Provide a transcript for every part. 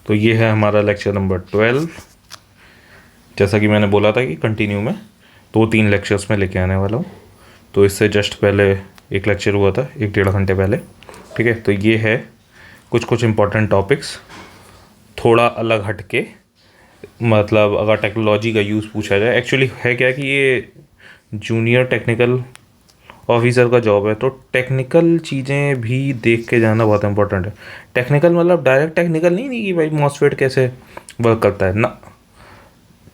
तो ये है हमारा लेक्चर नंबर 12। जैसा कि मैंने बोला था कि कंटिन्यू में 2-3 लेक्चर्स में लेके आने वाला हूँ। तो इससे जस्ट पहले एक लेक्चर हुआ था 1-1.5 घंटे पहले। ठीक है, तो ये है कुछ इंपॉर्टेंट टॉपिक्स, थोड़ा अलग हट के। मतलब अगर टेक्नोलॉजी का यूज़ पूछा जाए, एक्चुअली है क्या कि ये जूनियर टेक्निकल ऑफिसर का जॉब है, तो टेक्निकल चीज़ें भी देख के जाना बहुत इंपॉर्टेंट है। टेक्निकल मतलब डायरेक्ट टेक्निकल नहीं कि भाई मॉसफेट कैसे वर्क करता है ना।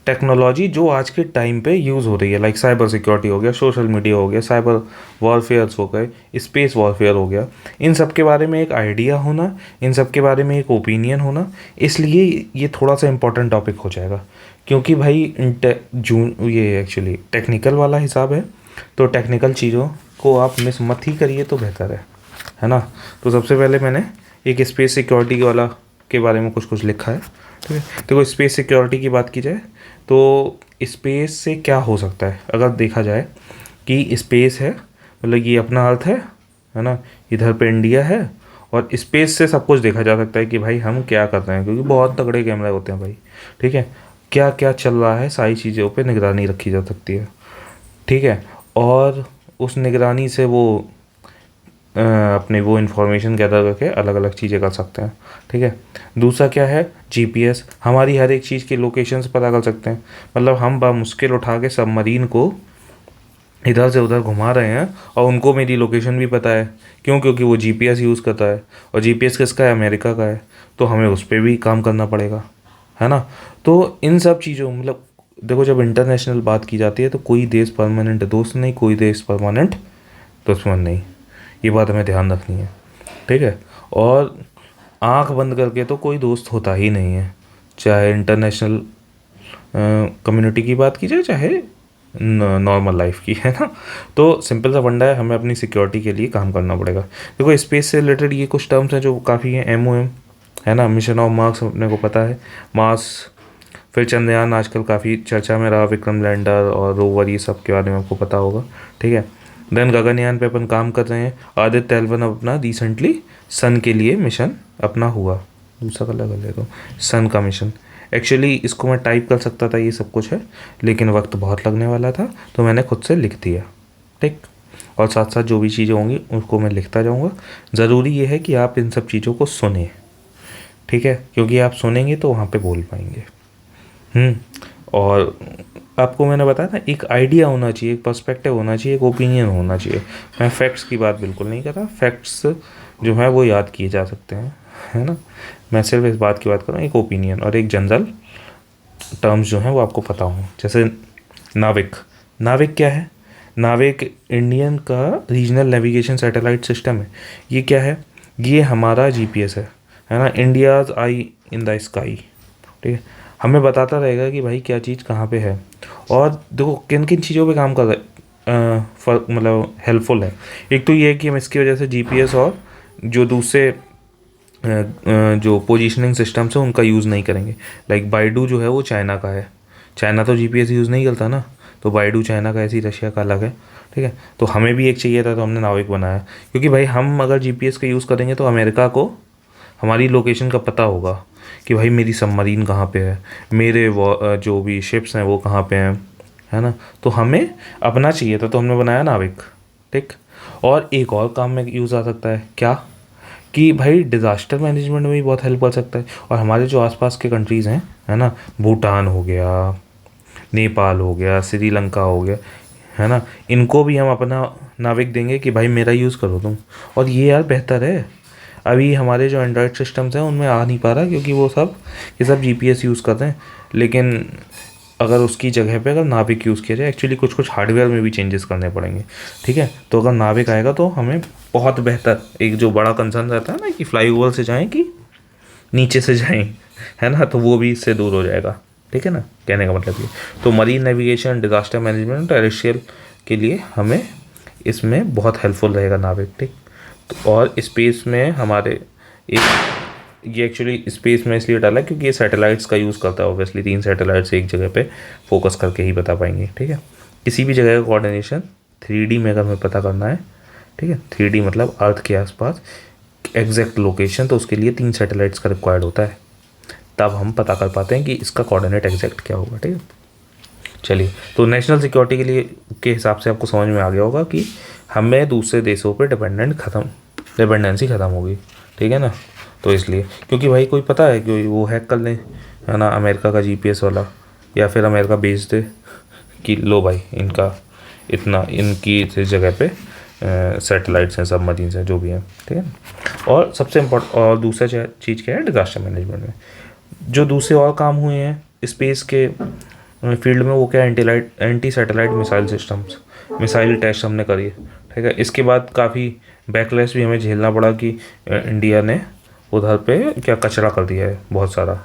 टेक्नोलॉजी जो आज के टाइम पे यूज़ हो रही है, लाइक साइबर सिक्योरिटी हो गया, सोशल मीडिया हो गया, साइबर वॉरफेयर्स हो गए, स्पेस वॉरफेयर हो गया, इन सब के बारे में एक आइडिया होना, इन सब के बारे में एक ओपिनियन होना, इसलिए ये थोड़ा सा इम्पोर्टेंट टॉपिक हो जाएगा। क्योंकि भाई ये एक्चुअली टेक्निकल वाला हिसाब है, तो टेक्निकल चीज़ों को आप मिस मत ही करिए तो बेहतर है ना। तो सबसे पहले मैंने एक स्पेस सिक्योरिटी वाला के बारे में कुछ लिखा है। ठीक है, देखो स्पेस सिक्योरिटी की बात की जाए तो स्पेस से क्या हो सकता है। अगर देखा जाए कि स्पेस है, मतलब ये अपना अर्थ है ना, इधर पे इंडिया है, और स्पेस से सब कुछ देखा जा सकता है कि भाई हम क्या कर रहे हैं, क्योंकि बहुत तगड़े कैमरे होते हैं भाई। ठीक है, क्या क्या चल रहा है सारी चीज़ों पे निगरानी रखी जा सकती है। ठीक है, और उस निगरानी से वो अपने वो इन्फॉर्मेशन गैदर करके अलग अलग चीज़ें कर सकते हैं। ठीक है, दूसरा क्या है, जीपीएस हमारी हर एक चीज़ की लोकेशंस पता कर सकते हैं। मतलब हम बामुश्किल उठा के सबमरीन को इधर से उधर घुमा रहे हैं और उनको मेरी लोकेशन भी पता है। क्यों? क्योंकि वो जीपीएस यूज़ करता है, और जीपीएस किसका है? अमेरिका का है। तो हमें उस पर भी काम करना पड़ेगा, है ना। तो इन सब चीज़ों मतलब देखो, जब इंटरनेशनल बात की जाती है तो कोई देश परमानेंट दोस्त नहीं, कोई देश परमानेंट दुश्मन नहीं। ये बात हमें ध्यान रखनी है। ठीक है, और आंख बंद करके तो कोई दोस्त होता ही नहीं है, चाहे इंटरनेशनल कम्युनिटी की बात की जाए, चाहे नॉर्मल लाइफ की, है ना। तो सिंपल सा फंडा है, हमें अपनी सिक्योरिटी के लिए काम करना पड़ेगा। देखो स्पेस से रिलेटेड ये कुछ टर्म्स हैं जो काफ़ी हैं। MOM है ना, मिशन ऑफ मार्स अपने को पता है, मार्स। फिर चंद्रयान आजकल काफ़ी चर्चा में रहा, विक्रम लैंडर और रोवर, ये सब के बारे में आपको पता होगा। ठीक है, देन गगनयान पे अपन काम कर रहे हैं। आदित्य L1 अपना रिसेंटली सन के लिए मिशन अपना हुआ। दूसरा कलर कर ले तो सन का मिशन। एक्चुअली इसको मैं टाइप कर सकता था, ये सब कुछ है, लेकिन वक्त बहुत लगने वाला था, तो मैंने खुद से लिख दिया। ठीक, और साथ साथ जो भी चीज़ें होंगी उसको मैं लिखता जाऊँगा। ज़रूरी ये है कि आप इन सब चीज़ों को सुने। ठीक है, क्योंकि आप सुनेंगे तो वहाँ पे बोल पाएंगे। और आपको मैंने बताया ना, एक आइडिया होना चाहिए, एक पर्सपेक्टिव होना चाहिए, एक ओपिनियन होना चाहिए। मैं फैक्ट्स की बात बिल्कुल नहीं कर रहा, फैक्ट्स जो है वो याद किए जा सकते हैं, है ना। मैं सिर्फ इस बात की बात कर रहा हूँ, एक ओपिनियन और एक जनरल टर्म्स जो हैं वो आपको पता हों। जैसे नाविक। नाविक क्या है? नाविक इंडियन का रीजनल नेविगेशन सैटेलाइट सिस्टम है। ये क्या है? ये हमारा जीपीएस है ना, India's I in the sky. ठीक है, हमें बताता रहेगा कि भाई क्या चीज़ कहाँ पे है, और देखो किन किन चीज़ों पे काम कर रहा है, मतलब हेल्पफुल है। एक तो ये है कि हम इसकी वजह से जीपीएस और जो दूसरे जो पोजीशनिंग सिस्टम्स हैं उनका यूज़ नहीं करेंगे। लाइक बाइडू जो है वो चाइना का है, चाइना तो जीपीएस यूज़ नहीं करता ना, तो बाइडू चाइना का, ऐसी रशिया का अलग है। ठीक है, तो हमें भी एक चाहिए था, तो हमने नाविक बनाया। क्योंकि भाई हम अगर जीपीएस का यूज़ करेंगे तो अमेरिका को हमारी लोकेशन का पता होगा कि भाई मेरी सबमरीन कहाँ पे है, मेरे जो भी शिप्स हैं वो कहाँ पे हैं, है ना। तो हमें अपना चाहिए था, तो हमने बनाया नाविक। ठीक, और एक और काम में यूज़ आ सकता है क्या, कि भाई डिज़ास्टर मैनेजमेंट में भी बहुत हेल्प कर सकता है। और हमारे जो आसपास के कंट्रीज़ हैं, है ना, भूटान हो गया, नेपाल हो गया, श्रीलंका हो गया, है ना, इनको भी हम अपना नाविक देंगे कि भाई मेरा यूज़ करो तुम। और ये यार बेहतर है। अभी हमारे जो एंड्रॉयड सिस्टम्स हैं उनमें आ नहीं पा रहा, क्योंकि वो सब ये सब जीपीएस यूज़ करते हैं। लेकिन अगर उसकी जगह पे अगर नाविक यूज़ किया जाए, एक्चुअली कुछ हार्डवेयर में भी चेंजेस करने पड़ेंगे। ठीक है, तो अगर नाविक आएगा तो हमें बहुत बेहतर, एक जो बड़ा कंसर्न रहता है ना कि फ्लाई ओवर से जाएँ कि नीचे से जाएँ, है ना, तो वो भी इससे दूर हो जाएगा। ठीक है ना, कहने का मतलब ये। तो marine navigation, disaster management, terrestrial के लिए हमें इसमें बहुत हेल्पफुल रहेगा नाविक। ठीक, तो और स्पेस में हमारे एक, ये एक्चुअली स्पेस में इसलिए डाला क्योंकि ये सैटेलाइट्स का यूज़ करता है। ऑब्वियसली 3 सैटेलाइट्स एक जगह पे फोकस करके ही बता पाएंगे। ठीक है, किसी भी जगह का कोऑर्डिनेशन 3D में अगर हमें पता करना है, ठीक है, 3D मतलब अर्थ के आसपास एग्जैक्ट लोकेशन, तो उसके लिए 3 सैटेलाइट्स का रिक्वायर्ड होता है। तब हम पता कर पाते हैं कि इसका कोऑर्डिनेट एग्जैक्ट क्या होगा। ठीक है, चलिए, तो नेशनल सिक्योरिटी के लिए के हिसाब से आपको समझ में आ गया होगा कि हमें दूसरे देशों पे डिपेंडेंसी ख़त्म होगी। ठीक है ना, तो इसलिए क्योंकि भाई कोई पता है कि वो हैक कर लें, है ना, अमेरिका का जीपीएस वाला, या फिर अमेरिका भेज दे कि लो भाई इनका इतना इनकी इस जगह पे सैटेलाइट्स हैं, सबमरीन्स हैं, जो भी हैं। ठीक है, और सबसे इम्पोर्टेंट और दूसरा चीज़ क्या है, डिज़ास्टर मैनेजमेंट में जो दूसरे और काम हुए हैं स्पेस के फील्ड में, वो क्या है, anti satellite missile systems, missile test हमने करी है। ठीक है, इसके बाद काफ़ी बैकलैश भी हमें झेलना पड़ा कि इंडिया ने उधर पे क्या कचरा कर दिया है बहुत सारा,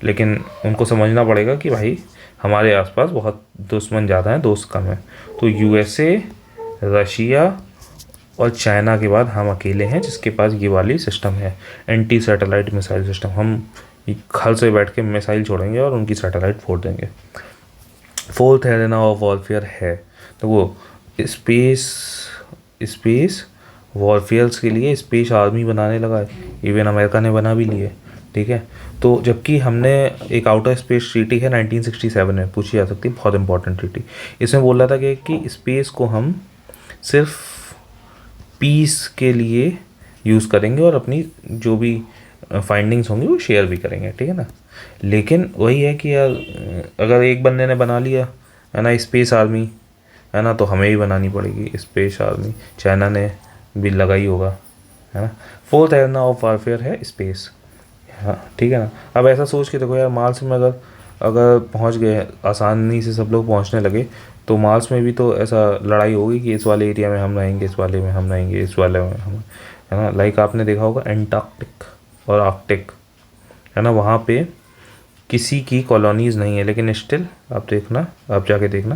लेकिन उनको समझना पड़ेगा कि भाई हमारे आसपास बहुत दुश्मन ज़्यादा हैं, दोस्त कम हैं। तो यूएसए, रशिया और चाइना के बाद हम अकेले हैं जिसके पास ये वाली सिस्टम है, एंटी सैटेलाइट मिसाइल सिस्टम। हम घर से बैठ के मिसाइल छोड़ेंगे और उनकी सैटेलाइट फोड़ देंगे। फोर्थ एरेना ऑफ वॉरफेयर है, तो वो स्पेस वॉरफेयर्स के लिए स्पेस आर्मी बनाने लगा है, इवन अमेरिका ने बना भी ली है। ठीक है, तो जबकि हमने एक आउटर स्पेस ट्रीटी है 1967 में, पूछी जा सकती है, बहुत इंपॉर्टेंट ट्रीटी। इसमें बोल रहा था कि स्पेस को हम सिर्फ पीस के लिए यूज़ करेंगे और अपनी जो भी फाइंडिंग्स होंगी वो शेयर भी करेंगे। ठीक है ना, लेकिन वही है कि यार अगर एक बंदे ने बना लिया है ना स्पेस आर्मी, है ना, तो हमें भी बनानी पड़ेगी स्पेस आर्मी। चाइना ने भी लगाई होगा, है ना। फोर्थ एरेना ऑफ वॉरफेयर है स्पेस। हाँ, ठीक है ना। अब ऐसा सोच के देखो यार, मार्स में अगर पहुंच गए, आसानी से सब लोग पहुंचने लगे, तो मार्स में भी तो ऐसा लड़ाई होगी कि इस वाले एरिया में हम रहेंगे, इस वाले में हम रहेंगे, इस वाले में हम, है ना। लाइक आपने देखा होगा एंटार्क्टिक और आर्कटिक, है ना, वहाँ पे किसी की कॉलोनीज़ नहीं है, लेकिन स्टिल आप जाके देखना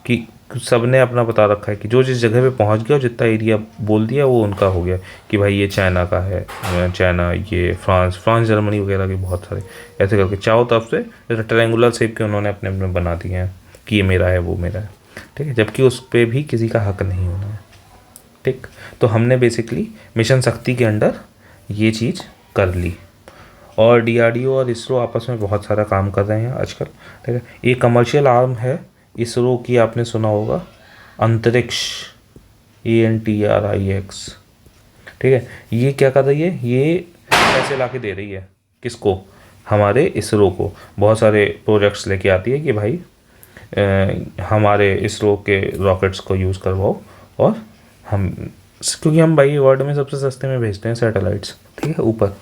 कि सब ने अपना बता रखा है कि जो जिस जगह पे पहुंच गया, जितना एरिया बोल दिया वो उनका हो गया कि भाई ये चाइना का है, चाइना, ये फ्रांस जर्मनी वगैरह के बहुत सारे ऐसे करके चारों तरफ से ट्रायंगुलर शेप के उन्होंने अपने अपने बना दिए हैं कि ये मेरा है, वो मेरा है। ठीक है, जबकि उस पर भी किसी का हक नहीं होना है। ठीक, तो हमने बेसिकली मिशन शक्ति के अंडर ये चीज़ कर ली, और डीआरडीओ और इसरो आपस में बहुत सारा काम कर रहे हैं आजकल। ठीक है, ये कमर्शियल आर्म है इसरो की, आपने सुना होगा अंतरिक्ष, ANTRIX। ठीक है, ये क्या कर रही है, ये पैसे ला के दे रही है किसको, हमारे इसरो को। बहुत सारे प्रोजेक्ट्स लेके आती है कि भाई हमारे इसरो के रॉकेट्स को यूज़ करवाओ, और क्योंकि हम भाई वर्ल्ड में सबसे सस्ते में भेजते हैं सैटेलाइट्स। ठीक है, ऊपर।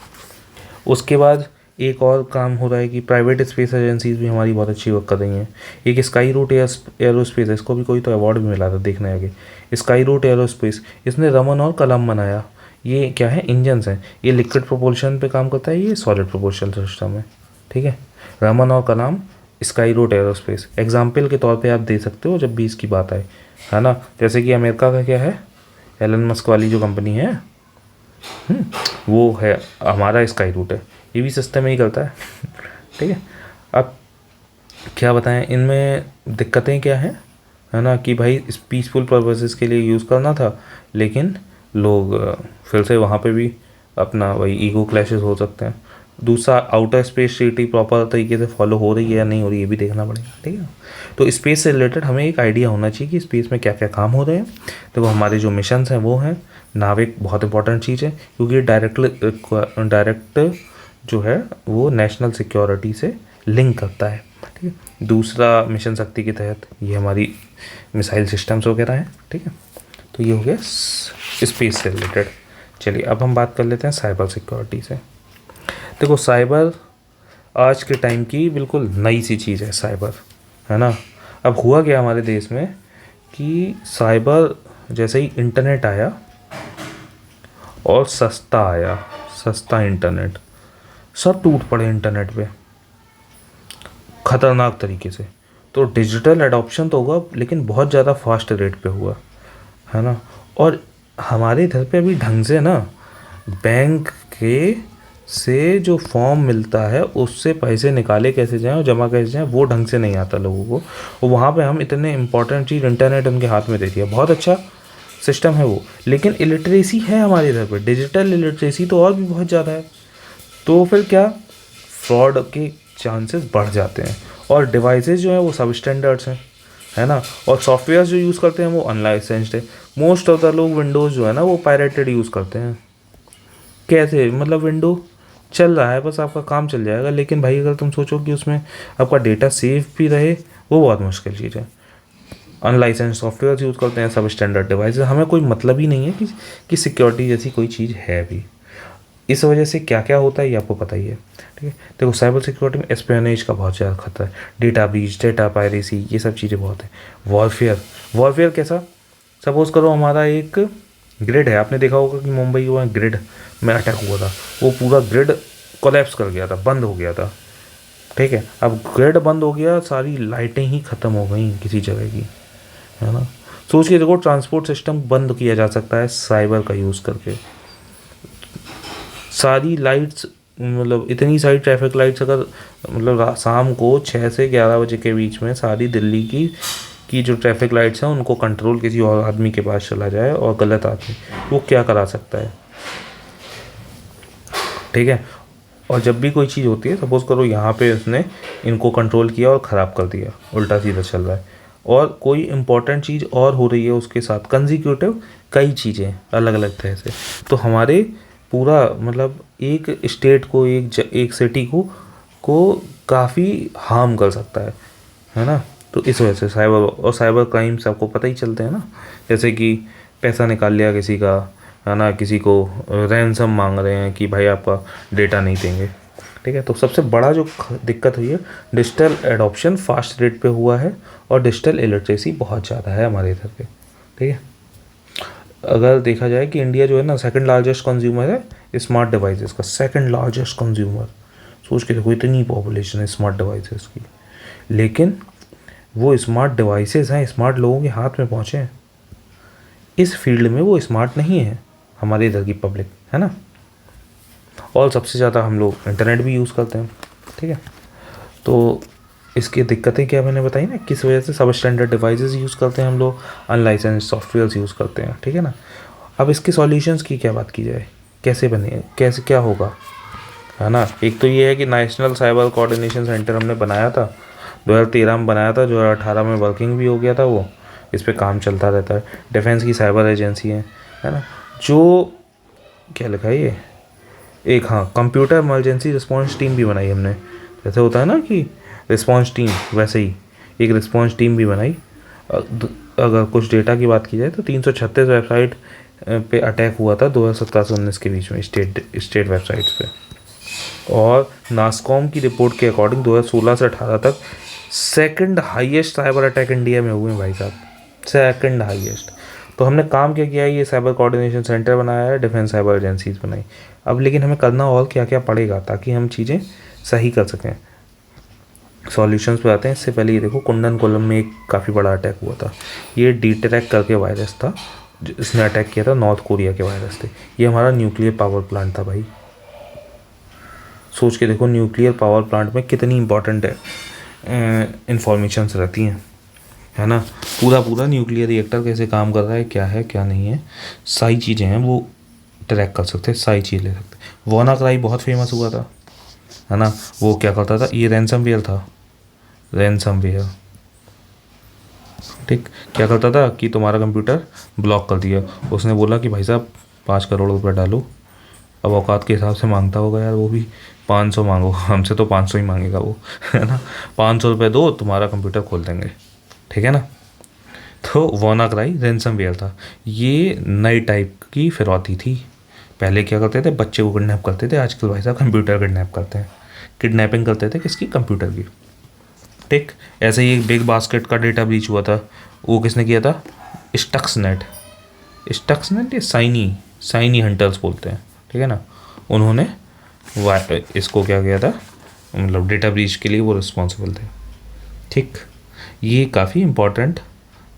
उसके बाद एक और काम हो रहा है कि प्राइवेट स्पेस एजेंसीज भी हमारी बहुत अच्छी वर्क कर रही हैं। एक स्काई रूट एरोस्पेस, इसको भी कोई तो अवार्ड भी मिला था, देखने आगे। स्काई रूट एरोस्पेस, इसने रमन और कलाम बनाया। ये क्या है, इंजन्स हैं, ये लिक्विड प्रोपल्शन पे काम करता है, ये सॉलिड प्रोपल्शन सिस्टम है। ठीक है, रमन और कलाम, स्काई रूट एरोस्पेस एग्जाम्पल के तौर पर आप दे सकते हो जब भी इसकी बात आए, है ना। जैसे कि अमेरिका का क्या है, एलन मस्क वाली जो कंपनी है, वो है हमारा स्काई रूट है, ये भी सस्ते में ही करता है। ठीक है, अब क्या बताएं, इनमें दिक्कतें क्या हैं, है ना, कि भाई पीसफुल पर्पसेस के लिए यूज़ करना था, लेकिन लोग फिर से वहाँ पे भी अपना वही ईगो क्लैशेस हो सकते हैं। दूसरा, आउटर स्पेस ट्रीटी प्रॉपर तरीके से फॉलो हो रही है या नहीं हो रही, ये भी देखना पड़ेगा। ठीक है, तो स्पेस से रिलेटेड हमें एक आइडिया होना चाहिए कि स्पेस में क्या क्या काम हो रहे हैं। तो हमारे जो मिशंस हैं वो हैं, नाविक बहुत इंपॉर्टेंट चीज़ है, क्योंकि डायरेक्ट जो है वो नेशनल सिक्योरिटी से लिंक करता है। ठीक है, दूसरा मिशन शक्ति के तहत ये हमारी मिसाइल सिस्टम्स वगैरह हैं। ठीक है, तो ये हो गया स्पेस से रिलेटेड। चलिए अब हम बात कर लेते हैं साइबर सिक्योरिटी से। देखो, साइबर आज के टाइम की बिल्कुल नई सी चीज़ है साइबर, है ना। अब हुआ क्या हमारे देश में कि साइबर जैसे ही इंटरनेट आया और सस्ता इंटरनेट, सब टूट पड़े इंटरनेट पे ख़तरनाक तरीके से। तो डिजिटल एडॉप्शन तो हुआ, लेकिन बहुत ज़्यादा फास्ट रेट पे हुआ, है ना। और हमारे इधर पे अभी ढंग से ना बैंक के से जो फॉर्म मिलता है उससे पैसे निकाले कैसे जाएं और जमा कैसे जाएं, वो ढंग से नहीं आता लोगों को। और वहाँ पे हम इतने इम्पोर्टेंट चीज़ इंटरनेट उनके हाथ में दे दिया, बहुत अच्छा सिस्टम है वो, लेकिन इलिटरेसी है हमारे इधर पे, डिजिटल इलिटरेसी तो और भी बहुत ज़्यादा है। तो फिर क्या, फ्रॉड के चांसेस बढ़ जाते हैं। और डिवाइसेस जो हैं वो सब स्टैंडर्ड्स हैं, है ना। और सॉफ्टवेयर जो यूज़ करते हैं वो अनलाइसेंस्ड है। मोस्ट ऑफ द लोग विंडोज़ जो है ना वो पायरेटेड यूज़ करते हैं। कैसे, मतलब विंडो चल रहा है, बस आपका काम चल जाएगा, लेकिन भाई अगर तुम सोचो कि उसमें आपका डेटा सेफ भी रहे, वो बहुत मुश्किल चीज़ है। अनलाइसेंस सॉफ्टवेयर यूज़ करते हैं, सब स्टैंडर्ड डिवाइस। हमें कोई मतलब ही नहीं है कि सिक्योरिटी जैसी कोई चीज़ है भी। इस वजह से क्या क्या होता है ये आपको पता ही है, ठीक है। देखो साइबर सिक्योरिटी में एस्पियोनेज का बहुत ज़्यादा खतरा है, डेटा ब्रीच, डेटा पायरेसी, ये सब चीज़ें बहुत है। वॉरफेयर कैसा, सपोज़ करो हमारा एक ग्रिड है, आपने देखा होगा कि मुंबई में ग्रिड में अटैक हुआ था, वो पूरा ग्रिड कोलैप्स कर गया था, बंद हो गया था, ठीक है। अब ग्रिड बंद हो गया, सारी लाइटें ही ख़त्म हो गई किसी जगह की, है ना। सोच के देखो, ट्रांसपोर्ट सिस्टम बंद किया जा सकता है साइबर का यूज़ करके। सारी लाइट्स, मतलब इतनी सारी ट्रैफिक लाइट्स अगर मतलब शाम को 6 से 11 बजे के बीच में सारी दिल्ली की जो ट्रैफिक लाइट्स हैं उनको कंट्रोल किसी और आदमी के पास चला जाए, और गलत आदमी, वो क्या करा सकता है, ठीक है। और जब भी कोई चीज़ होती है, सपोज़ करो यहाँ पे उसने इनको कंट्रोल किया और ख़राब कर दिया, उल्टा सीधा चल रहा है, और कोई इम्पॉर्टेंट चीज़ और हो रही है उसके साथ, कंजिक्यूटिव कई चीज़ें अलग अलग तरह से, तो हमारे पूरा मतलब एक स्टेट को, एक सिटी को काफ़ी हार्म कर सकता है ना। तो इस वजह से साइबर क्राइम्स आपको पता ही चलते हैं ना, जैसे कि पैसा निकाल लिया किसी का, है ना, किसी को रैंसम मांग रहे हैं कि भाई आपका डेटा नहीं देंगे, ठीक है। तो सबसे बड़ा जो दिक्कत हुई है, डिजिटल एडॉप्शन फास्ट रेट पे हुआ है, और डिजिटल इलिटरेसी बहुत ज़्यादा है हमारे इधर पे, ठीक है। अगर देखा जाए कि इंडिया जो है ना सेकंड लार्जेस्ट कंज्यूमर है स्मार्ट डिवाइसेस का, सेकंड लार्जेस्ट कंज्यूमर। सोच के देखो, इतनी पॉपुलेशन है स्मार्ट डिवाइसेस की, लेकिन वो स्मार्ट डिवाइसेस हैं, स्मार्ट लोगों के हाथ में पहुँचे हैं, इस फील्ड में वो स्मार्ट नहीं है हमारे इधर की पब्लिक, है ना। और सबसे ज़्यादा हम लोग इंटरनेट भी यूज़ करते हैं, ठीक है। तो इसकी दिक्कतें क्या मैंने बताई ना, किस वजह से सब स्टैंडर्ड डिवाइसेस यूज़ करते हैं हम लोग, अनलाइसेंस सॉफ्टवेयर्स यूज़ करते हैं, ठीक है ना। अब इसके सॉल्यूशंस की क्या बात की जाए, कैसे बने, कैसे क्या होगा, है ना। एक तो ये है कि नेशनल साइबर कोऑर्डिनेशन सेंटर हमने बनाया था, 2013 में बनाया था, 2018 में वर्किंग भी हो गया था वो, इस पर काम चलता रहता है। डिफेंस की साइबर एजेंसी है ना, जो क्या लिखा है ये, एक हाँ कंप्यूटर इमरजेंसी रिस्पॉन्स टीम भी बनाई हमने, जैसे होता है ना कि रिस्पॉन्स टीम, वैसे ही एक रिस्पॉन्स टीम भी बनाई। अगर कुछ डेटा की बात की जाए तो 336 वेबसाइट पे अटैक हुआ था 2017 से 19 के बीच में, स्टेट वेबसाइट्स पे। और नासकॉम की रिपोर्ट के अकॉर्डिंग 2016 से 18 तक second highest cyber attack India में हुए हैं भाई साहब, सेकंड हाईएस्ट। तो हमने काम क्या किया है, ये साइबर कोऑर्डिनेशन सेंटर बनाया है, डिफेंस साइबर एजेंसीज बनाई। अब लेकिन हमें करना और क्या क्या पड़ेगा ताकि हम चीज़ें सही कर सकें। सॉल्यूशंस पे आते हैं। इससे पहले ये देखो, कुंडन कोलम में एक काफ़ी बड़ा अटैक हुआ था। ये डीटेरैक करके वायरस था जिसने अटैक किया था, नॉर्थ कोरिया के वायरस थे। ये हमारा न्यूक्लियर पावर प्लांट था भाई। सोच के देखो, न्यूक्लियर पावर प्लांट में कितनी इंपॉर्टेंट इंफॉर्मेशंस रहती हैं, है ना। पूरा न्यूक्लियर रिएक्टर कैसे काम कर रहा है, क्या है क्या नहीं है, सारी चीज़ें हैं वो ट्रैक कर सकते हैं, सारी चीज़ ले सकते हैं। वानाक्राई बहुत फेमस हुआ था, है ना। वो क्या करता था, ये रैनसमवेयर था, रैनसमवेयर, ठीक। क्या करता था कि तुम्हारा कंप्यूटर ब्लॉक कर दिया, उसने बोला कि भाई साहब 5 करोड़ रुपये डालो। अब औकात के हिसाब से मांगता होगा यार, वो भी 500 मांगो, हमसे तो 500 ही मांगेगा वो, है ना। 500 रुपये दो, तुम्हारा कंप्यूटर खोल देंगे, ठीक है ना। तो वानाक्राई रैनसमवेयर था। ये नई टाइप की फिरौती थी। पहले क्या करते थे, बच्चे को किडनैप करते थे, आजकल भाई साहब कंप्यूटर किडनैप करते हैं। किडनैपिंग करते थे किसकी, कंप्यूटर की, ठीक। ऐसे ही एक बिग बास्केट का डेटा ब्रीच हुआ था, वो किसने किया था, स्टक्सनेट या साइनी हंटर्स बोलते हैं, ठीक है ना। उन्होंने इसको क्या किया था, मतलब डेटा ब्रीच के लिए वो रिस्पॉन्सिबल थे, ठीक। ये काफ़ी इम्पोर्टेंट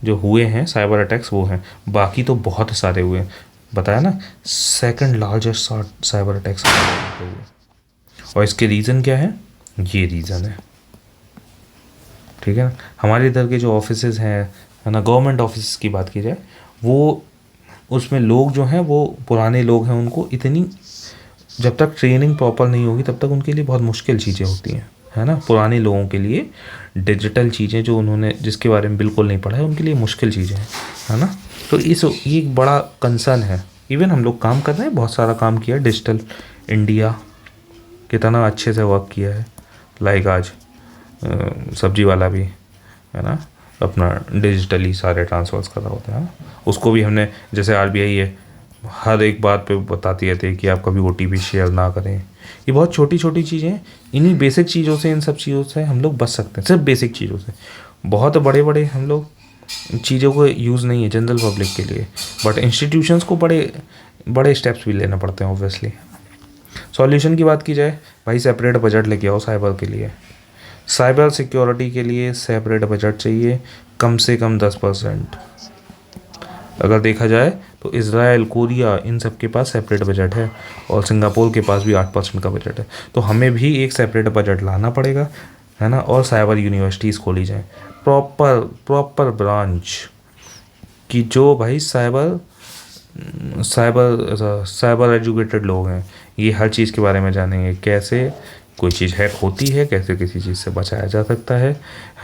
जो हुए हैं साइबर अटैक्स वो हैं, बाकी तो बहुत सारे हुए हैं, बताया ना, सेकंड लार्जेस्ट साइबर अटैक्स हुए। और इसके रीज़न क्या है, ये रीज़न है, ठीक है ना। हमारे इधर के जो ऑफिसेज हैं, है ना, गवर्नमेंट ऑफिस की बात की जाए, वो उसमें लोग जो हैं वो पुराने लोग हैं, उनको इतनी जब तक ट्रेनिंग प्रॉपर नहीं होगी तब तक उनके लिए बहुत मुश्किल चीज़ें होती हैं, है ना। पुराने लोगों के लिए डिजिटल चीज़ें जो उन्होंने जिसके बारे में बिल्कुल नहीं पढ़ा है उनके लिए मुश्किल चीज़ें हैं, है ना। तो ये एक बड़ा कंसर्न है। इवन हम लोग काम कर रहे हैं, बहुत सारा काम किया डिजिटल इंडिया, कितना अच्छे से वर्क किया है। लाइक आज सब्जी वाला भी, है ना, अपना डिजिटली सारे ट्रांसफर्स कर रहा होता है ना? उसको भी हमने, जैसे आरबीआई है, हर एक बात पे बताती रहती है कि आप कभी ओटीपी शेयर ना करें। ये बहुत छोटी छोटी चीज़ें हैं, इन्हीं बेसिक चीज़ों से, इन सब चीज़ों से हम लोग बच सकते हैं, सिर्फ बेसिक चीज़ों से। बहुत बड़े बड़े हम लोग चीज़ों को यूज़ नहीं है जनरल पब्लिक के लिए, बट इंस्टीट्यूशंस को बड़े बड़े स्टेप्स भी लेना पड़ते हैं ऑब्वियसली। सॉल्यूशन की बात की जाए भाई, सेपरेट बजट लेके आओ साइबर के लिए। साइबर सिक्योरिटी के लिए सेपरेट बजट चाहिए, कम से कम 10%। अगर देखा जाए तो इज़राइल, कोरिया, इन सब के पास सेपरेट बजट है, और सिंगापुर के पास भी 8% का बजट है। तो हमें भी एक सेपरेट बजट लाना पड़ेगा, है ना। और साइबर यूनिवर्सिटीज़ खोली जाएँ, प्रॉपर ब्रांच कि जो भाई साइबर एजुकेटेड लोग हैं, ये हर चीज़ के बारे में जानेंगे, कैसे कोई चीज़ हैक होती है, कैसे किसी चीज़ से बचाया जा सकता है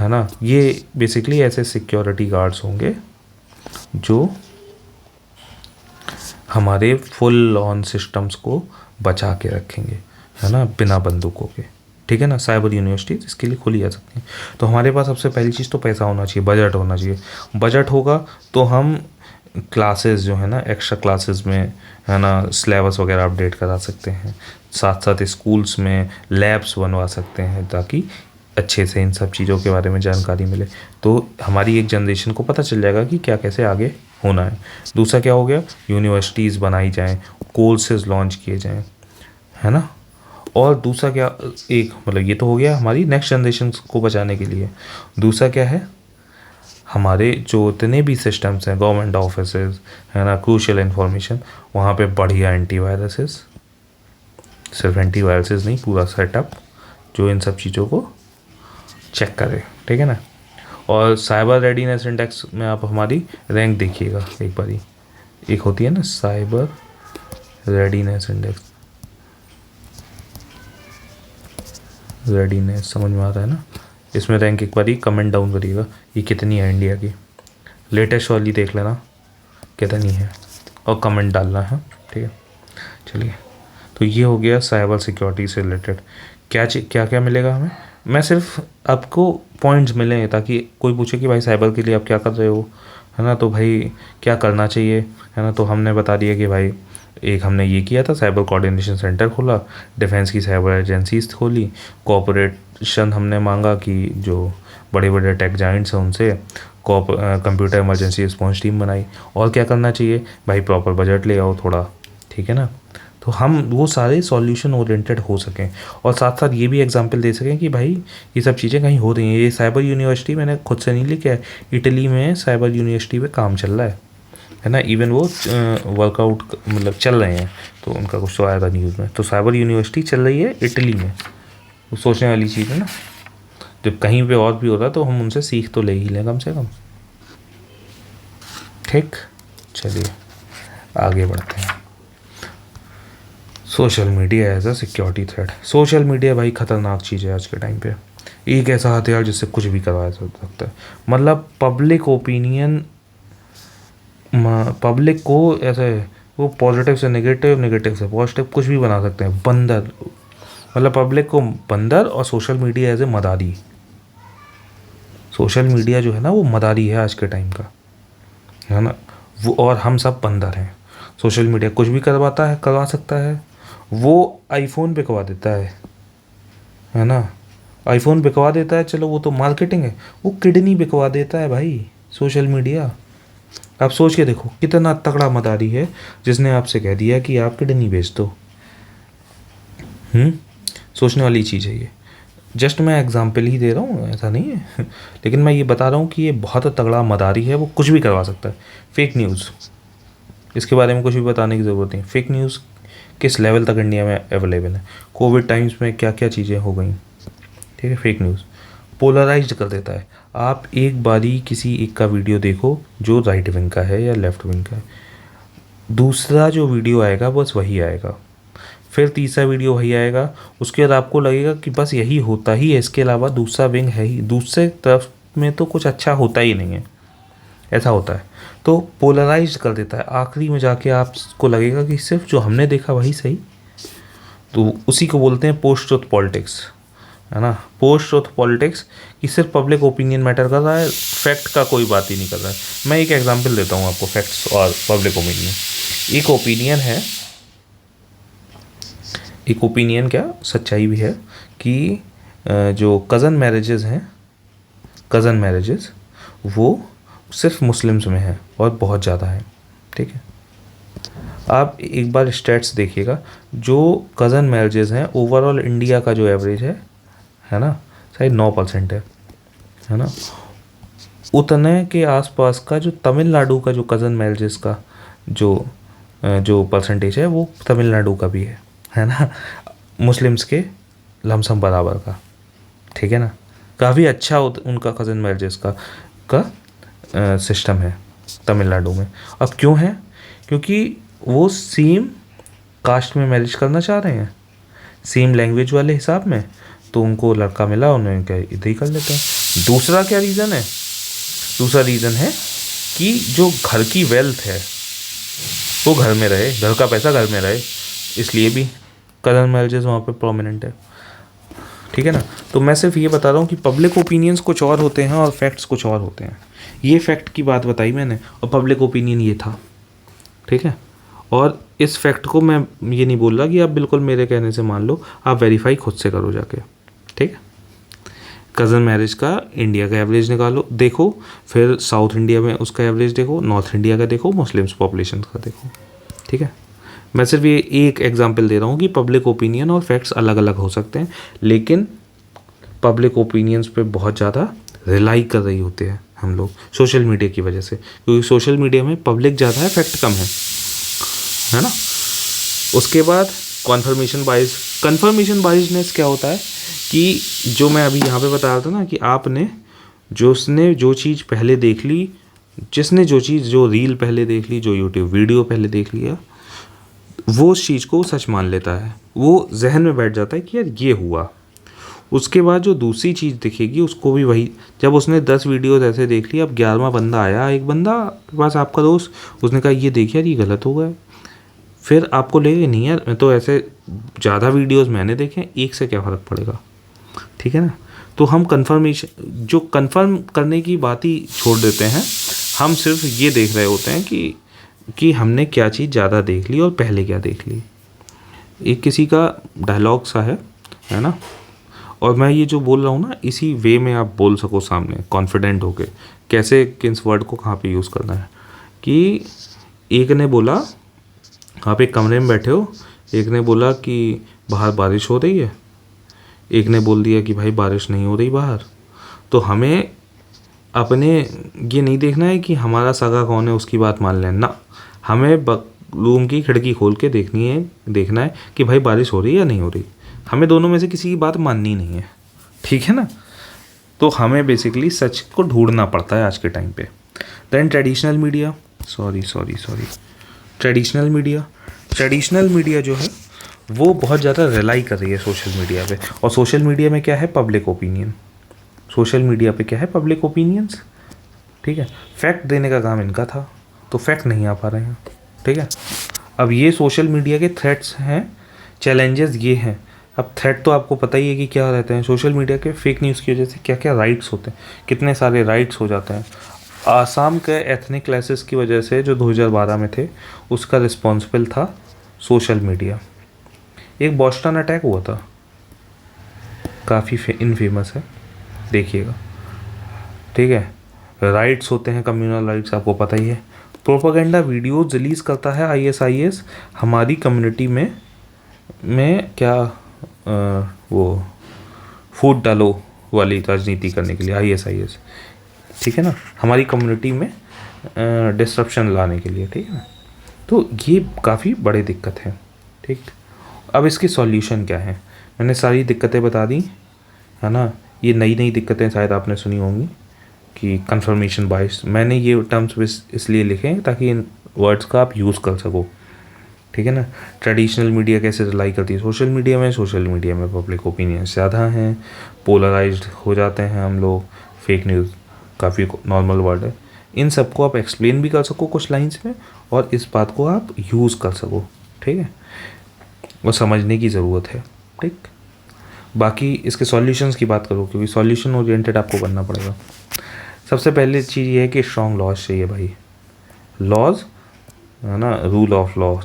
ना। ये बेसिकली ऐसे सिक्योरिटी गार्ड्स होंगे जो हमारे फुल ऑन सिस्टम्स को बचा के रखेंगे, है ना, बिना बंदूकों के। ठीक है ना। साइबर यूनिवर्सिटीज़ इसके लिए खोली जा सकती हैं। तो हमारे पास सबसे पहली चीज़ तो पैसा होना चाहिए, बजट होना चाहिए। बजट होगा तो हम क्लासेस जो है ना, एक्स्ट्रा क्लासेस में, है ना, सिलेबस वगैरह अपडेट करा सकते हैं। साथ साथ स्कूल्स में लैब्स बनवा सकते हैं ताकि अच्छे से इन सब चीज़ों के बारे में जानकारी मिले। तो हमारी एक जनरेशन को पता चल जाएगा कि क्या कैसे आगे होना है। दूसरा क्या हो गया, यूनिवर्सिटीज़ बनाई जाएँ, कोर्सेज लॉन्च किए जाएँ, है ना। और दूसरा क्या, एक मतलब ये तो हो गया हमारी नेक्स्ट जनरेशन को बचाने के लिए। दूसरा क्या है, हमारे जो इतने भी सिस्टम्स हैं, गवर्नमेंट ऑफिसेज, है ना, क्रूशियल इन्फॉर्मेशन, वहाँ पे बढ़िया एंटीवायरसेस, सिर्फ एंटीवायरसेस नहीं, पूरा सेटअप जो इन सब चीज़ों को चेक करे। ठीक है ना। और साइबर रेडीनेस इंडेक्स में आप हमारी रैंक देखिएगा एक बारी, एक होती है ना साइबर रेडीनेस इंडेक्स, रेडीनेस समझ में आ रहा है ना। इसमें रैंक एक बारी कमेंट डाउन करिएगा, ये कितनी है इंडिया की, लेटेस्ट वाली देख लेना कितनी है, और कमेंट डालना है। ठीक है, चलिए। तो ये हो गया साइबर सिक्योरिटी से रिलेटेड। क्या क्या मिलेगा हमें, मैं सिर्फ आपको पॉइंट्स मिले ताकि कोई पूछे कि भाई साइबर के लिए आप क्या कर रहे हो, है ना, तो भाई क्या करना चाहिए, है ना। तो हमने बता दिया कि भाई एक हमने ये किया था, साइबर कोऑर्डिनेशन सेंटर खोला, डिफेंस की साइबर एजेंसीज खोली, कोऑपरेशन हमने मांगा कि जो बड़े बड़े टेक जाइंट्स हैं उनसे कंप्यूटर इमरजेंसी रिस्पॉन्स टीम बनाई। और क्या करना चाहिए भाई, प्रॉपर बजट ले आओ थोड़ा। ठीक है ना। तो हम वो सारे सॉल्यूशन ओरिएंटेड हो सकें, और साथ साथ ये भी एग्जांपल दे सकें कि भाई ये सब चीज़ें कहीं हो रही हैं। ये साइबर यूनिवर्सिटी मैंने खुद से नहीं लिखा है, इटली में साइबर यूनिवर्सिटी पे काम चल रहा है ना। इवन वो वर्कआउट मतलब चल रहे हैं, तो उनका कुछ तो आया था न्यूज़ में। तो साइबर यूनिवर्सिटी चल रही है इटली में, वो सोचने वाली चीज़ है ना। जब कहीं पे और भी होता तो हम उनसे सीख तो ले ही लें कम से कम। ठीक, चलिए आगे बढ़ते हैं। Social media as a security threat. Social media भाई ख़तरनाक चीज़ है आज के टाइम पे, एक ऐसा हथियार जिससे कुछ भी करवाया जा सकता है। मतलब पब्लिक ओपिनियन, पब्लिक को ऐसे वो पॉजिटिव से नेगेटिव, नेगेटिव से पॉजिटिव कुछ भी बना सकते हैं। बंदर, मतलब पब्लिक को बंदर, और social media as a Madari. Social media जो है ना वो मदारी है आज के टाइम का, है ना वो, और हम सब बंदर हैं। सोशल मीडिया कुछ भी करवा सकता है। वो आईफोन बिकवा देता है ना, आईफोन बिकवा देता है, चलो वो तो मार्केटिंग है। वो किडनी बिकवा देता है भाई सोशल मीडिया। आप सोच के देखो कितना तगड़ा मदारी है जिसने आपसे कह दिया कि आप किडनी बेच दो। सोचने वाली चीज़ है ये। जस्ट मैं एग्जांपल ही दे रहा हूँ, ऐसा नहीं है लेकिन मैं ये बता रहा हूँ कि ये बहुत तगड़ा मदारी है, वो कुछ भी करवा सकता है। फेक न्यूज़, इसके बारे में कुछ भी बताने की ज़रूरत नहीं। फेक न्यूज़ किस लेवल तक इंडिया में अवेलेबल है। कोविड टाइम्स में क्या क्या चीज़ें हो गई, ठीक है। फेक न्यूज़ पोलराइज्ड कर देता है। आप एक बारी किसी एक का वीडियो देखो जो राइट विंग का है या लेफ्ट विंग का है, दूसरा जो वीडियो आएगा बस वही आएगा। फिर तीसरा वीडियो वही आएगा, उसके बाद आपको लगेगा कि बस यही होता ही है, इसके अलावा दूसरा विंग है ही, दूसरे तरफ में तो कुछ अच्छा होता ही नहीं है, ऐसा होता है। तो पोलराइज कर देता है, आखिरी में जाके आपको लगेगा कि सिर्फ जो हमने देखा वही सही। तो उसी को बोलते हैं पोस्ट ट्रुथ पॉलिटिक्स, है ना। पोस्ट ट्रुथ पॉलिटिक्स कि सिर्फ पब्लिक ओपिनियन मैटर कर रहा है, फैक्ट का कोई बात ही नहीं कर रहा है। मैं एक एग्जांपल देता हूँ आपको, फैक्ट्स और पब्लिक ओपिनियन। एक ओपिनियन है, एक ओपिनियन क्या सच्चाई भी है कि जो कज़न मैरिजेस हैं, कज़न मैरिजेस वो सिर्फ मुस्लिम्स में है और बहुत ज़्यादा है, ठीक है। आप एक बार स्टैट्स देखिएगा, जो कज़न मैरिजेस हैं ओवरऑल इंडिया का जो एवरेज है ना, शायद 9% है ना। उतने के आसपास का जो तमिलनाडु का जो कज़न मैरिजेस का जो परसेंटेज है वो तमिलनाडु का भी है ना, मुस्लिम्स के लमसम बराबर का, ठीक है ना। काफ़ी अच्छा उनका कज़न मैरिजेस का सिस्टम है तमिलनाडु में। अब क्यों है? क्योंकि वो सेम कास्ट में मैरिज करना चाह रहे हैं, सेम लैंग्वेज वाले हिसाब में, तो उनको लड़का मिला, उन्होंने क्या इधर ही कर लेते हैं। दूसरा क्या रीज़न है? दूसरा रीज़न है कि जो घर की वेल्थ है वो घर में रहे, घर का पैसा घर में रहे, इसलिए भी कज़न मैरिजेस वहाँ पे प्रोमिनेंट है, ठीक है ना। तो मैं सिर्फ ये बता रहा हूँ कि पब्लिक ओपिनियंस कुछ और होते हैं और फैक्ट्स कुछ और होते हैं। ये फैक्ट की बात बताई मैंने और पब्लिक ओपिनियन ये था, ठीक है। और इस फैक्ट को मैं ये नहीं बोल रहा कि आप बिल्कुल मेरे कहने से मान लो, आप वेरीफाई खुद से करो जाके, ठीक है। कज़न मैरिज का इंडिया का एवरेज निकालो, देखो, फिर साउथ इंडिया में उसका एवरेज देखो, नॉर्थ इंडिया का देखो, मुस्लिम्स पॉपुलेशन का देखो, ठीक है। मैं सिर्फ ये एक एग्जांपल दे रहा हूँ कि पब्लिक ओपिनियन और फैक्ट्स अलग अलग हो सकते हैं, लेकिन पब्लिक ओपिनियंस पे बहुत ज़्यादा रिलाई कर रही होते हैं हम लोग सोशल मीडिया की वजह से, क्योंकि सोशल मीडिया में पब्लिक ज़्यादा है, फैक्ट कम है ना। उसके बाद कन्फर्मेशन बाइसनेस क्या होता है कि जो मैं अभी यहाँ पे बता रहा था ना कि आपने जो चीज़ पहले देख ली, जिसने जो रील पहले देख ली, जो यूट्यूब वीडियो पहले देख लिया, वो उस चीज़ को सच मान लेता है, वो जहन में बैठ जाता है कि यार ये हुआ। उसके बाद जो दूसरी चीज़ दिखेगी उसको भी वही, जब उसने 10 वीडियोस ऐसे देख ली, अब 11वां बंदा आया, एक बंदा के पास आपका दोस्त, उसने कहा ये देखिए यार ये गलत हो गया, फिर आपको लगेगा नहीं यार मैं तो ऐसे ज़्यादा वीडियोस मैंने देखे, एक से क्या फ़र्क पड़ेगा, ठीक है ना। तो हम कन्फर्म करने की बात ही छोड़ देते हैं, हम सिर्फ ये देख रहे होते हैं कि हमने क्या चीज़ ज़्यादा देख ली और पहले क्या देख ली। एक किसी का डायलॉग सा है ना, और मैं ये जो बोल रहा हूँ ना, इसी वे में आप बोल सको सामने कॉन्फिडेंट होके, कैसे किस वर्ड को कहाँ पे यूज़ करना है। कि एक ने बोला, आप एक कमरे में बैठे हो, एक ने बोला कि बाहर बारिश हो रही है, एक ने बोल दिया कि भाई बारिश नहीं हो रही बाहर। तो हमें अपने ये नहीं देखना है कि हमारा सगा कौन है उसकी बात मान लें ना, हमें रूम की खिड़की खोल के देखना है कि भाई बारिश हो रही है या नहीं हो रही। हमें दोनों में से किसी की बात माननी नहीं है, ठीक है ना। तो हमें बेसिकली सच को ढूंढना पड़ता है आज के टाइम पे। देन ट्रेडिशनल मीडिया जो है वो बहुत ज़्यादा रिलाई कर रही है सोशल मीडिया पे, और सोशल मीडिया में क्या है? Public opinion. सोशल मीडिया पे क्या है? पब्लिक ओपिनियंस, ठीक है। फैक्ट देने का काम इनका था, तो फैक्ट नहीं आ पा रहे हैं, ठीक है। अब ये सोशल मीडिया के थ्रेट्स हैं, चैलेंजेस ये हैं। अब थ्रेट तो आपको पता ही है कि क्या रहते हैं सोशल मीडिया के, फेक न्यूज़ की वजह से क्या क्या राइट्स होते हैं, कितने सारे राइट्स हो जाते हैं। आसाम के एथनिक क्लासेस की वजह से जो 2012 में थे, उसका रिस्पॉन्सिबल था सोशल मीडिया। एक बॉस्टन अटैक हुआ था, काफ़ी इनफेमस है, देखिएगा, ठीक है। राइट्स होते हैं, कम्युनल राइट्स, आपको पता ही है। प्रोपागेंडा वीडियोस रिलीज़ करता है आईएसआईएस हमारी कम्युनिटी में क्या वो फूट डालो वाली राजनीति करने के लिए, आईएसआईएस, ठीक है ना, हमारी कम्युनिटी में डिस्ट्रप्शन लाने के लिए, ठीक है ना। तो ये काफ़ी बड़ी दिक्कत है, ठीक। अब इसकी सॉल्यूशन क्या है? मैंने सारी दिक्कतें बता दी, है ना। ये नई दिक्कतें शायद आपने सुनी होंगी कि कन्फर्मेशन बायस, मैंने ये टर्म्स इसलिए लिखे हैं ताकि इन वर्ड्स का आप यूज़ कर सको, ठीक है ना। ट्रेडिशनल मीडिया कैसे रिलाई करती है सोशल मीडिया में पब्लिक ओपिनियन ज़्यादा हैं, पोलराइज्ड हो जाते हैं हम लोग, फेक न्यूज़ काफ़ी नॉर्मल वर्ड है। इन सबको आप एक्सप्लेन भी कर सको कुछ लाइंस में, और इस बात को आप यूज़ कर सको, ठीक है, और समझने की ज़रूरत है, ठीक। बाकी इसके सॉल्यूशंस की बात करो, क्योंकि सॉल्यूशन ओरिएंटेड आपको बनना पड़ेगा। सबसे पहले चीज़ ये है कि स्ट्रॉन्ग लॉज चाहिए भाई, लॉज है ना, रूल ऑफ लॉ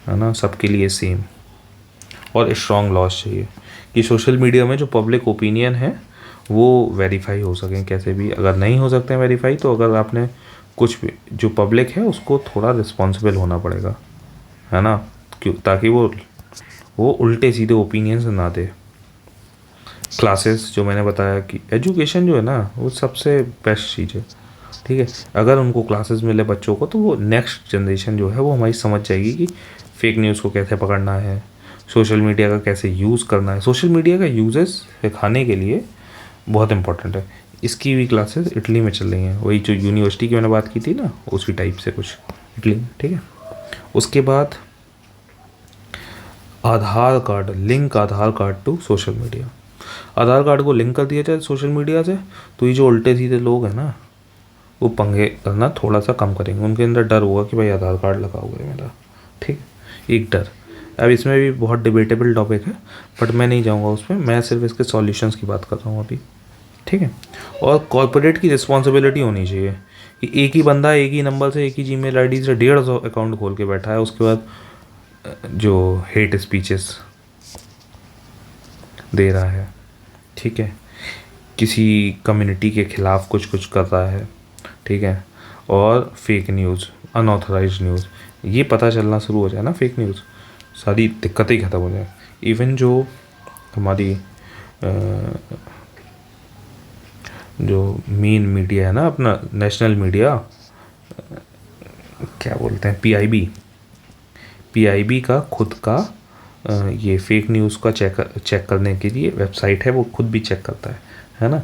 है ना, सबके लिए सेम, और स्ट्रॉन्ग लॉज चाहिए कि सोशल मीडिया में जो पब्लिक ओपिनियन है वो वेरीफाई हो सकें कैसे भी। अगर नहीं हो सकते हैं वेरीफाई, तो अगर आपने कुछ भी, जो पब्लिक है उसको थोड़ा रिस्पॉन्सिबल होना पड़ेगा, है ना, क्यों, ताकि वो उल्टे सीधे ओपिनियंस ना दे। क्लासेस जो मैंने बताया कि एजुकेशन जो है ना वो सबसे बेस्ट चीज़ है, ठीक है। अगर उनको क्लासेस मिले बच्चों को, तो वो नेक्स्ट जनरेशन जो है वो हमारी समझ जाएगी कि फेक न्यूज़ को कैसे पकड़ना है, सोशल मीडिया का कैसे यूज़ करना है। सोशल मीडिया का यूजेस सिखाने के लिए बहुत इंपॉर्टेंट है। इसकी भी क्लासेस इटली में चल रही हैं, वही जो यूनिवर्सिटी की मैंने बात की थी ना, उसी टाइप से कुछ इटली में, ठीक है। उसके बाद Aadhaar card link, Aadhaar card to social media. Aadhaar card को लिंक कर दिया जाए सोशल मीडिया से, तो ये जो उल्टे सीधे लोग हैं ना, वो पंगे करना थोड़ा सा कम करेंगे। उनके अंदर डर होगा कि भाई आधार कार्ड लगा हुआ है मेरा, ठीक, एक डर। अब इसमें भी बहुत डिबेटेबल टॉपिक है, बट मैं नहीं जाऊँगा उसमें, मैं सिर्फ इसके सॉल्यूशंस की बात कर रहा हूँ अभी, ठीक है। और कॉर्पोरेट की रिस्पॉन्सिबिलिटी होनी चाहिए कि एक ही बंदा एक ही नंबर से, एक ही जीमेल आईडी से 150 अकाउंट खोल के बैठा है, उसके बाद जो हेट स्पीचेस दे रहा है, ठीक है, किसी कम्युनिटी के ख़िलाफ़ कुछ कर रहा है, ठीक है, और फेक न्यूज़, अनऑथराइज्ड न्यूज़, ये पता चलना शुरू हो जाए ना, फेक न्यूज़, सारी दिक्कतें ही ख़त्म हो जाए। इवन जो हमारी जो मेन मीडिया है ना, अपना नेशनल मीडिया, क्या बोलते हैं, पीआईबी का खुद का ये फेक न्यूज़ का चेक करने के लिए वेबसाइट है, वो खुद भी चेक करता है ना।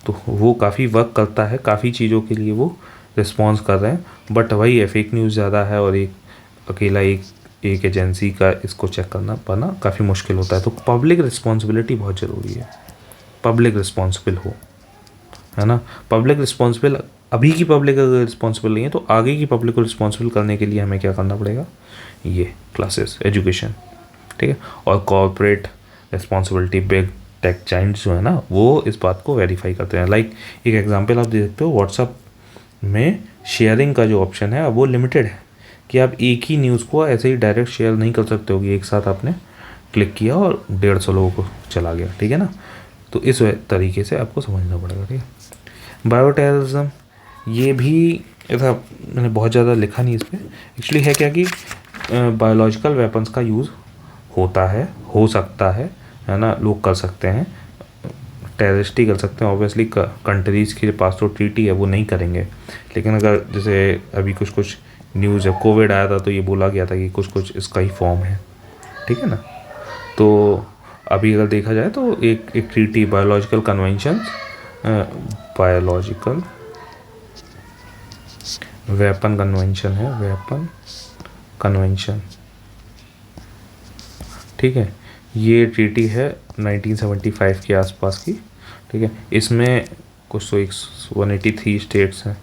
तो वो काफ़ी वर्क करता है, काफ़ी चीज़ों के लिए वो रिस्पॉन्स कर रहे हैं, बट वही है, फेक न्यूज़ ज़्यादा है, और एक अकेला एक एजेंसी का इसको चेक करना पाना काफ़ी मुश्किल होता है। तो पब्लिक रिस्पॉन्सिबिलिटी बहुत ज़रूरी है, पब्लिक रिस्पॉन्सिबल हो, है ना। पब्लिक रिस्पॉन्सिबल, अभी की पब्लिक अगर रिस्पॉन्सिबल नहीं है, तो आगे की पब्लिक को रिस्पॉन्सिबल करने के लिए हमें क्या करना पड़ेगा, ये क्लासेस, एजुकेशन, ठीक है। और corporate responsibility, big tech Giants जो है ना, वो इस बात को वेरीफाई करते हैं। लाइक एक एग्जांपल आप दे सकते हो, व्हाट्सअप में शेयरिंग का जो ऑप्शन है अब वो लिमिटेड है, कि आप एक ही न्यूज़ को ऐसे ही डायरेक्ट शेयर नहीं कर सकते हो कि एक साथ आपने क्लिक किया और 150 लोगों को चला गया, ठीक है ना। तो इस तरीके से आपको समझना पड़ेगा, ठीक है। बायोटेररिज्म, ये भी ऐसा मैंने बहुत ज़्यादा लिखा नहीं इस पर, एक्चुअली है क्या कि बायोलॉजिकल वेपन्स का यूज़ होता है, हो सकता है ना, लोग कर सकते हैं, टेररिस्ट ही कर सकते हैं ऑब्वियसली, कंट्रीज़ के पास तो ट्रीटी है, वो नहीं करेंगे। लेकिन अगर जैसे अभी कुछ न्यूज़ है, कोविड आया था तो ये बोला गया था कि कुछ इसका ही फॉर्म है, ठीक है ना। तो अभी अगर देखा जाए तो एक treaty, biological convention, biological weapon convention है, वेपन कन्वेंशन, ठीक है। ये ट्रीटी है 1975 के आसपास की, ठीक है। इसमें कुछ तो 183 स्टेट्स हैं,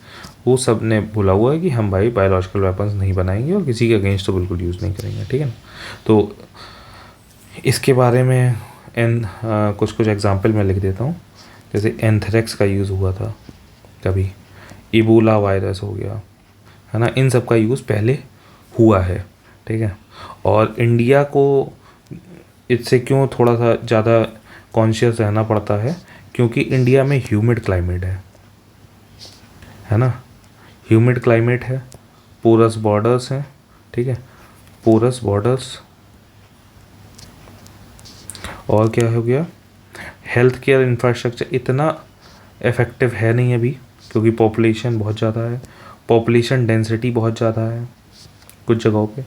वो सब ने बोला हुआ है कि हम भाई बायोलॉजिकल वेपन्स नहीं बनाएंगे और किसी के अगेंस्ट तो बिल्कुल यूज़ नहीं करेंगे, ठीक है ना। तो इसके बारे में कुछ एग्जांपल मैं लिख देता हूँ। जैसे एंथ्रेक्स का यूज़ हुआ था कभी, इबोला वायरस हो गया, है ना, इन सब का यूज़ पहले हुआ है, ठीक है। और इंडिया को इससे क्यों थोड़ा सा ज़्यादा कॉन्शियस रहना पड़ता है, क्योंकि इंडिया में ह्यूमिड क्लाइमेट है ना, ह्यूमिड क्लाइमेट है, पोरस बॉर्डर्स हैं, ठीक है, पोरस बॉर्डर्स। और क्या हो गया, हेल्थ केयर इंफ्रास्ट्रक्चर इतना इफ़ेक्टिव है नहीं अभी, क्योंकि पॉपुलेशन बहुत ज़्यादा है, पॉपुलेशन डेंसिटी बहुत ज़्यादा है कुछ जगहों पे।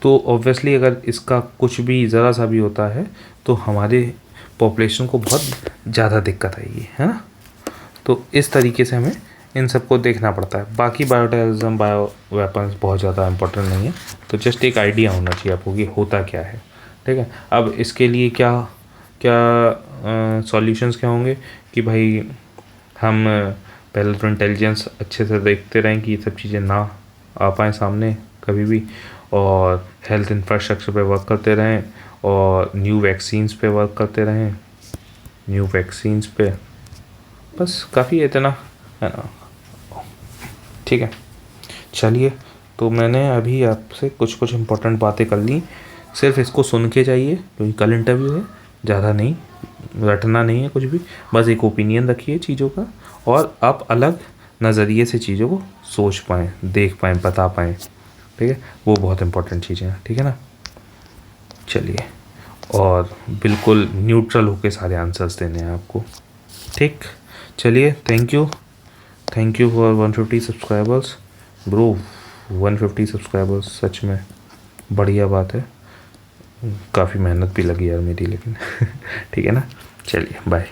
तो ऑब्वियसली अगर इसका कुछ भी ज़रा सा भी होता है तो हमारे पॉपुलेशन को बहुत ज़्यादा दिक्कत आएगी, है ना। तो इस तरीके से हमें इन सबको देखना पड़ता है। बाकी बायोटेररिज्म, बायो वेपन्स बहुत ज़्यादा इंपॉर्टेंट नहीं है, तो जस्ट एक आइडिया होना चाहिए आपको कि होता क्या है, ठीक है। अब इसके लिए क्या क्या सॉल्यूशंस क्या होंगे कि भाई हम पहले तो इंटेलिजेंस अच्छे से देखते रहें कि ये सब चीज़ें ना आ पाएँ सामने कभी भी, और हेल्थ इंफ्रास्ट्रक्चर पे वर्क करते रहें, और न्यू वैक्सीन्स पे वर्क करते रहें, न्यू वैक्सीन्स पे, बस काफ़ी है इतना, है ना, ठीक है। चलिए, तो मैंने अभी आपसे कुछ कुछ इम्पोर्टेंट बातें कर ली, सिर्फ इसको सुन के जाइए क्योंकि कल इंटरव्यू है, ज़्यादा नहीं रटना नहीं है कुछ भी, बस एक ओपिनियन रखिए चीज़ों का, और आप अलग नज़रिए से चीज़ों को सोच पाएँ, देख पाएँ, बता पाएँ, ठीक है, वो बहुत इंपॉर्टेंट चीज़ें हैं, ठीक है ना। चलिए, और बिल्कुल न्यूट्रल होके सारे आंसर्स देने हैं आपको, ठीक। चलिए, thank you for 150 subscribers bro. 150 subscribers सच में बढ़िया बात है, काफ़ी मेहनत भी लगी यार मेरी, लेकिन ठीक है ना। चलिए, बाय।